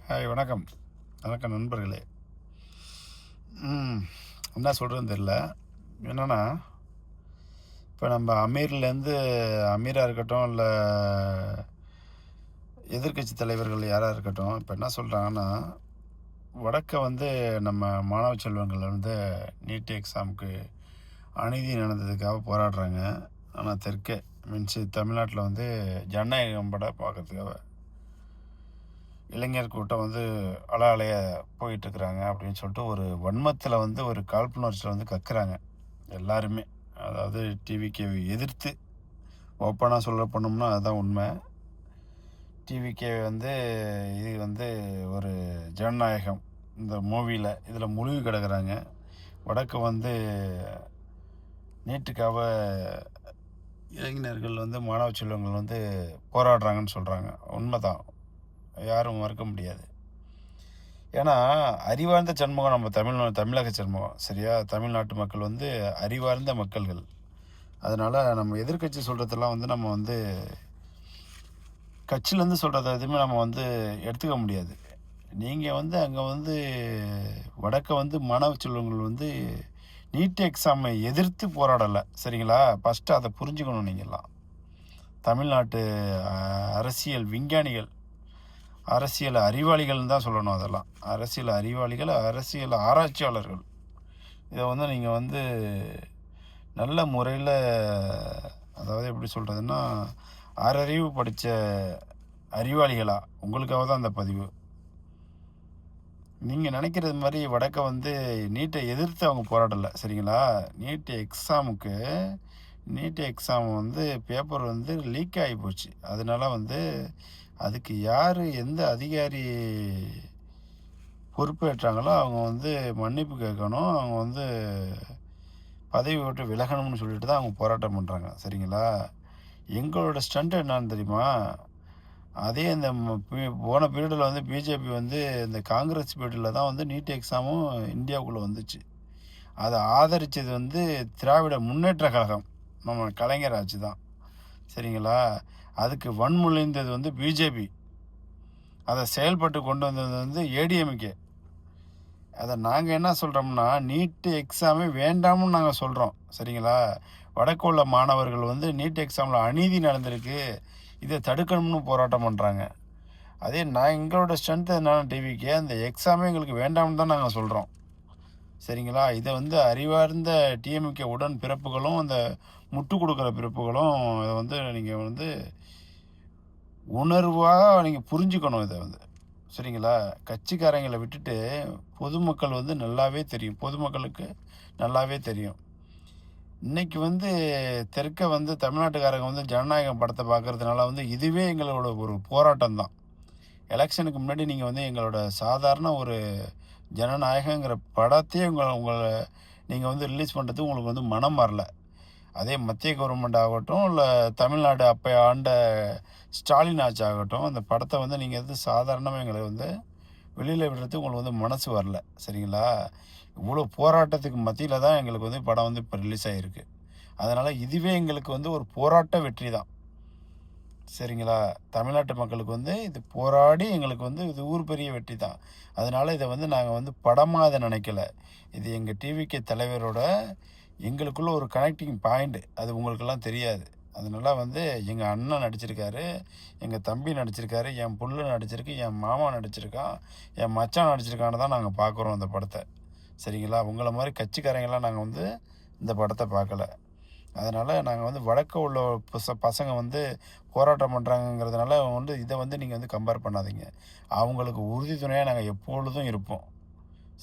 Hi, வணக்கம். வணக்கம் நண்பர்களே. என்ன சொல்கிறதுன்னு தெரில. என்னென்னா, இப்போ நம்ம அமீர்லேருந்து அமீராக இருக்கட்டும், இல்லை எதிர்க்கட்சி தலைவர்கள் யாராக இருக்கட்டும், இப்போ என்ன சொல்கிறாங்கன்னா, வடக்க நம்ம மாணவ செல்வங்கள் நீட் எக்ஸாமுக்கு அநீதி நடந்ததுக்காக போராடுறாங்க. ஆனால் தெற்கே மீன்ஸ் தமிழ்நாட்டில் ஜனநாயகம் பட பார்க்கறதுக்காக இளைஞர் கூட்டம் அல அலைய போயிட்டுருக்குறாங்க அப்படின்னு சொல்லிட்டு ஒரு வன்மத்தில் ஒரு காழ்ப்புணர்ச்சியில் கக்குறாங்க எல்லாருமே. அதாவது டிவிக்கே எதிர்த்து ஓப்பனாக சொல்ல போனோம்னா அதுதான் உண்மை. டிவிக்கே இது ஒரு ஜனநாயகம் இந்த மூவியில் இதில் முழுகி கிடக்குறாங்க. வடக்கு நீட்டுக்காக இளைஞர்கள் மாணவ செல்வங்கள் போராடுறாங்கன்னு சொல்கிறாங்க. உண்மைதான், யாரும் மறுக்க முடியாது. ஏன்னா அறிவார்ந்த சண்முகம் நம்ம தமிழக சண்முகம், சரியா? தமிழ்நாட்டு மக்கள் அறிவார்ந்த மக்கள்கள். அதனால் நம்ம எதிர்கட்சி சொல்கிறதெல்லாம் நம்ம கட்சியிலேருந்து சொல்கிறத எதுவுமே நம்ம எடுத்துக்க முடியாது. நீங்கள் அங்கே வடக்க மாணவ செல்வங்கள் நீட் எக்ஸாமை எதிர்த்து போராடலை, சரிங்களா? ஃபஸ்ட்டு அதை புரிஞ்சுக்கணும். நீங்கள்லாம் தமிழ்நாட்டு அரசியல் விஞ்ஞானிகள், அரசியல் அறிவாளிகள்னு தான் சொல்லணும். அதெல்லாம் அரசியல் அறிவாளிகள், அரசியல் ஆராய்ச்சியாளர்கள். இதை நீங்கள் நல்ல முறையில், அதாவது எப்படி சொல்கிறதுன்னா, ஆறறிவு படித்த அறிவாளிகளாக உங்களுக்காக தான் அந்த பதிவு. நீங்கள் நினைக்கிறது மாதிரி வடக்க நீட்டை எதிர்த்து அவங்க போராடலை, சரிங்களா? நீட் எக்ஸாம் பேப்பர் லீக் ஆகி போச்சு. அதனால அதுக்கு யார் எந்த அதிகாரி பொறுப்பேற்றாங்களோ அவங்க மன்னிப்பு கேட்கணும், அவங்க பதவி விட்டு விலகணும்னு சொல்லிட்டு தான் அவங்க போராட்டம் பண்ணுறாங்க, சரிங்களா? எங்களோட ஸ்டண்ட் என்னான்னு தெரியுமா? அதே இந்த போன பீரியடில் பிஜேபி இந்த காங்கிரஸ் பீரியடில் தான் நீட் எக்ஸாமும் இந்தியாவுக்குள்ளே வந்துச்சு. அதை ஆதரித்தது திராவிட முன்னேற்ற கழகம், நம்ம கலைஞர் ஆட்சி தான், சரிங்களா? அதுக்கு வன்முழிந்தது பிஜேபி. அதை செயல்பட்டு கொண்டு வந்தது ஏடிஎம்கே. அதை நாங்கள் என்ன சொல்கிறோம்னா, நீட்டு எக்ஸாமே வேண்டாம்னு நாங்கள் சொல்கிறோம், சரிங்களா? வடக்கு உள்ள மாணவர்கள் நீட் எக்ஸாமில் அநீதி நடந்திருக்கு, இதை தடுக்கணும்னு போராட்டம் பண்ணுறாங்க. அதே எங்களோட ஸ்ட்ரென்த் என்னென்ன டிவிக்கே அந்த எக்ஸாமே எங்களுக்கு வேண்டாம்னு தான் நாங்கள் சொல்கிறோம், சரிங்களா? இதை அறிவார்ந்த டிஎம்கே உடன் பிறப்புகளும் அந்த முட்டு கொடுக்குற பிறப்புகளும் இதை நீங்கள் உணர்வாக நீங்கள் புரிஞ்சுக்கணும். இதை சரிங்களா? கட்சிக்காரங்களை விட்டுட்டு பொதுமக்கள் நல்லாவே தெரியும், பொதுமக்களுக்கு நல்லாவே தெரியும். இன்றைக்கி தெற்க தமிழ்நாட்டுக்காரங்க ஜனநாயகம் படத்தை பார்க்குறதுனால இதுவே எங்களோட ஒரு போராட்டம் தான். எலெக்ஷனுக்கு முன்னாடி நீங்கள் எங்களோட சாதாரண ஒரு ஜனநாயகங்கிற படத்தையே உங்களை நீங்கள் ரிலீஸ் பண்ணுறதுக்கு உங்களுக்கு மனம் வரல. அதே மத்திய கவர்மெண்ட் ஆகட்டும், இல்லை தமிழ்நாடு அப்போ ஆண்ட ஸ்டாலின் ஆட்சி ஆகட்டும், அந்த படத்தை நீங்கள் சாதாரணமாக எங்களை வெளியில் விடுறதுக்கு உங்களுக்கு மனசு வரல, சரிங்களா? இவ்வளோ போராட்டத்துக்கு மத்தியில் தான் எங்களுக்கு படம் இப்போ ரிலீஸ் ஆகிருக்கு. அதனால் இதுவே எங்களுக்கு ஒரு போராட்ட வெற்றி தான், சரிங்களா? தமிழ்நாட்டு மக்களுக்கு இது போராடி எங்களுக்கு இது ஊர் பெரிய வெற்றி தான். அதனால் இதை நாங்கள் படமாக அதை நினைக்கல. இது எங்கள் டிவிக்கு தலைவரோட எங்களுக்குள்ள ஒரு கனெக்டிங் பாயிண்ட்டு. அது உங்களுக்கெல்லாம் தெரியாது. அதனால் எங்கள் அண்ணன் நடிச்சிருக்காரு, எங்கள் தம்பி நடிச்சிருக்காரு, என் புள்ள நடிச்சிருக்கு, என் மாமா நடிச்சிருக்கான், என் மச்சான் நடிச்சிருக்கான்னு தான் நாங்கள் பார்க்குறோம் இந்த படத்தை, சரிங்களா? உங்களை மாதிரி கட்சிக்காரங்களாம் நாங்கள் இந்த படத்தை பார்க்கல. அதனால் நாங்கள் வடக்க உள்ள பசங்க போராட்டம் பண்ணுறாங்கங்கிறதுனால இதை நீங்கள் கம்பேர் பண்ணாதீங்க. அவங்களுக்கு உறுதித்துணையாக நாங்கள் எப்பொழுதும் இருப்போம்,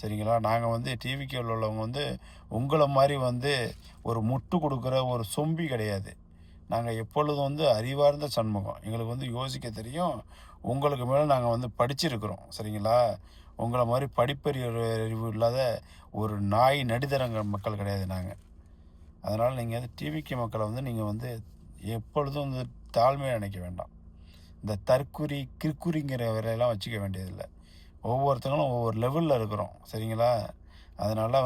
சரிங்களா? நாங்கள் டிவிக்கு உள்ளவங்க உங்களை மாதிரி ஒரு முட்டு கொடுக்குற ஒரு சொம்பி கிடையாது. நாங்கள் எப்பொழுதும் அறிவார்ந்த சண்முகம். எங்களுக்கு யோசிக்க தெரியும். உங்களுக்கு மேலே நாங்கள் படிச்சிருக்கிறோம், சரிங்களா? உங்களை மாதிரி படிப்பறிவு இல்லாத ஒரு நாய் நடிதரங்க மக்கள் கிடையாது நாங்கள். அதனால் நீங்கள் டிவிக்கு மக்களை நீங்கள் எப்பொழுதும் தாழ்மையாக நினைக்க வேண்டாம். இந்த தற்குறி கிற்குறிங்கிற வரையெல்லாம் வச்சுக்க வேண்டியதில்லை. ஒவ்வொருத்தங்களும் ஒவ்வொரு லெவலில் இருக்கிறோம், சரிங்களா? அதனால்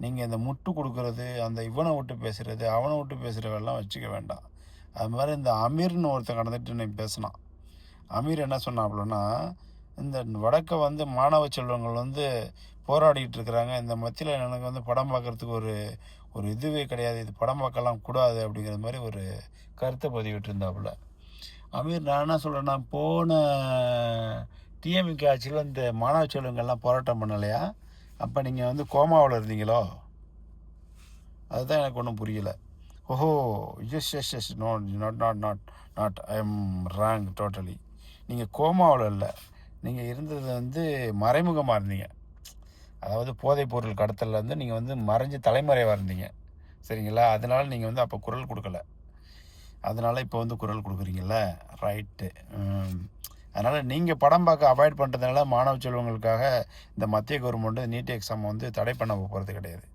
நீங்கள் இந்த முட்டு கொடுக்குறது, அந்த இவனை விட்டு பேசுகிறது, அவனை விட்டு பேசுகிறவெல்லாம் வச்சுக்க வேண்டாம். அது மாதிரி இந்த அமீர்னு ஒருத்தன் கடந்துட்டு நீ பேசினான். அமீர் என்ன சொன்னாப்புலன்னா, இந்த வடக்க வந்து மாணவ செல்வங்கள் வந்து போராடிட்டு இருக்கிறாங்க. இந்த மத்தியில் எனக்கு வந்து படம் பார்க்கறதுக்கு ஒரு ஒரு இதுவே கிடையாது. இது படம் பார்க்கலாம் கூடாது அப்படிங்கிற மாதிரி ஒரு கருத்தை பதிவிட்டிருந்தாப்புல. அமீர், நான் என்ன சொல்கிறேன்னா, போன டிஎம்கே ஆட்சியில் இந்த மாணவ செல்வங்கள்லாம் போராட்டம் பண்ணலையா? அப்போ நீங்கள் வந்து கோமாவில் இருந்தீங்களோ? அதுதான் எனக்கு ஒன்றும் புரியலை. ஓஹோ! Yes yes yes no, not not not not I am wrong totally. நீங்கள் கோமாவில் இல்லை, நீங்கள் இருந்தது வந்து மறைமுகமாக இருந்தீங்க. அதாவது போதைப் பொருள் கடத்தலில் வந்து நீங்கள் வந்து மறைஞ்சு தலைமறைவாக இருந்தீங்க. சரிங்களா? அதனால் நீங்கள் வந்து அப்போ குரல் கொடுக்கல. அதனால் இப்போ வந்து குரல் கொடுக்குறீங்கள, ரைட்டு. அதனால் நீங்கள் படம் பார்க்க அவாய்ட் பண்ணுறதுனால மாணவ செல்வங்களுக்காக இந்த மத்திய கவர்மெண்ட்டு நீட் எக்ஸாம் வந்து தடை பண்ண போகிறது கிடையாது.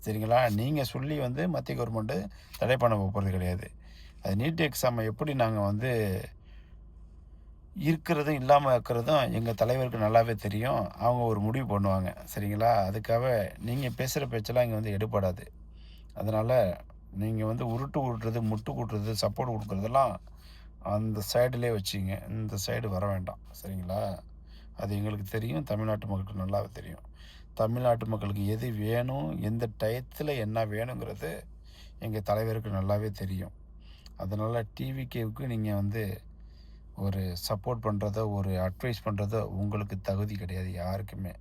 சரிங்களா? நீங்கள் சொல்லி வந்து மத்திய கவர்மெண்ட்டு தடை பண்ண போகிறது கிடையாது. அது நீட் எக்ஸாமை எப்படி நாங்கள் வந்து இருக்கிறதும் இல்லாமல் இருக்கிறதும் எங்கள் தலைவருக்கு நல்லாவே தெரியும். அவங்க ஒரு முடிவு பண்ணுவாங்க. சரிங்களா? அதுக்காக நீங்கள் பேசுகிற பேச்செல்லாம் இங்கே வந்து எடுபடாது. அதனால் நீங்கள் வந்து உருட்டுறது, முட்டு கூட்டுறது, சப்போர்ட் கொடுக்குறதெல்லாம் அந்த சைடுலேயே வச்சுங்க. இந்த சைடு வர வேண்டாம். சரிங்களா? அது எங்களுக்கு தெரியும். தமிழ்நாட்டு மக்களுக்கு நல்லாவே தெரியும். தமிழ்நாட்டு மக்களுக்கு எது வேணும், எந்த டயத்தில் என்ன வேணுங்கிறது எங்கள் தலைவருக்கு நல்லாவே தெரியும். அதனால் டிவிகேவுக்கு நீங்கள் வந்து ஒரு சப்போர்ட் பண்ணுறதோ, ஒரு அட்வைஸ் பண்ணுறதோ உங்களுக்கு தகுதி கிடையாது யாருக்குமே.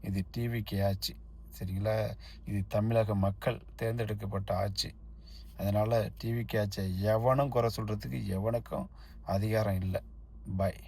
இது டிவிகே ஆட்சி. சரிங்களா? இது தமிழக மக்கள் தேர்ந்தெடுக்கப்பட்ட ஆட்சி. அதனால் டிவிகே ஆட்சியை எவனும் குறை சொல்கிறதுக்கு எவனுக்கும் அதிகாரம் இல்லை. பாய்.